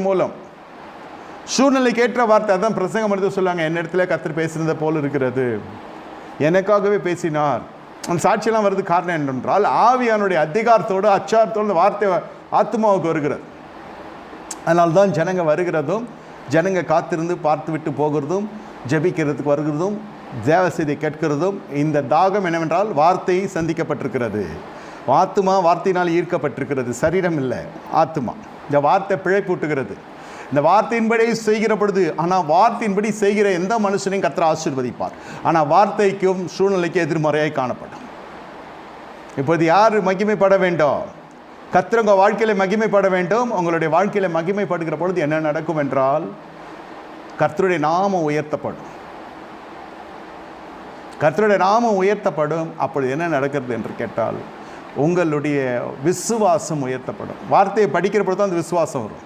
மூலம் சூழ்நிலைக்கு ஏற்ற வார்த்தை. அதான் பிரசங்கம் எடுத்து சொல்லுவாங்க, என்னிடத்துல கர்த்தர் பேசுனது போல் இருக்கிறது, எனக்காகவே பேசினார். அந்த சாட்சியெல்லாம் வருது. காரணம் என்னென்றால் ஆவியானுடைய அதிகாரத்தோடு அச்சாரத்தோடு வார்த்தை ஆத்மாவுக்கு வருகிறது. அதனால்தான் ஜனங்க வருகிறதும், ஜனங்க காத்திருந்து பார்த்து விட்டு போகிறதும், ஜெபிக்கிறதுக்கு வருகிறதும், தேவ செய்தியை கேட்கிறதும். இந்த தாகம் என்னவென்றால் வார்த்தை சந்திக்கப்பட்டிருக்கிறது. ஆத்மா வார்த்தையினால் ஈர்க்கப்பட்டிருக்கிறது, சரீரம் இல்லை, ஆத்மா. இந்த வார்த்தை பிழைப்பூட்டுகிறது. இந்த வார்த்தையின்படி செய்கிற பொழுது, ஆனால் வார்த்தையின்படி செய்கிற எந்த மனுஷனையும் கர்த்தர் ஆசீர்வதிப்பார். ஆனால் வார்த்தைக்கும் சூழ்நிலைக்கு எதிர்மறையாய் காணப்படும். இப்போது யார் மகிமைப்பட வேண்டும்? கர்த்தர் உங்கள் வாழ்க்கையில் மகிமைப்பட வேண்டும். உங்களுடைய வாழ்க்கையில் மகிமைப்படுகிற பொழுது என்ன நடக்கும் என்றால், கர்த்தருடைய நாமம் உயர்த்தப்படும். கர்த்தருடைய நாமம் உயர்த்தப்படும். அப்பொழுது என்ன நடக்கிறது என்று கேட்டால், உங்களுடைய விசுவாசம் உயர்த்தப்படும். வார்த்தையை படிக்கிற பொழுது தான் அந்த விசுவாசம் வரும்.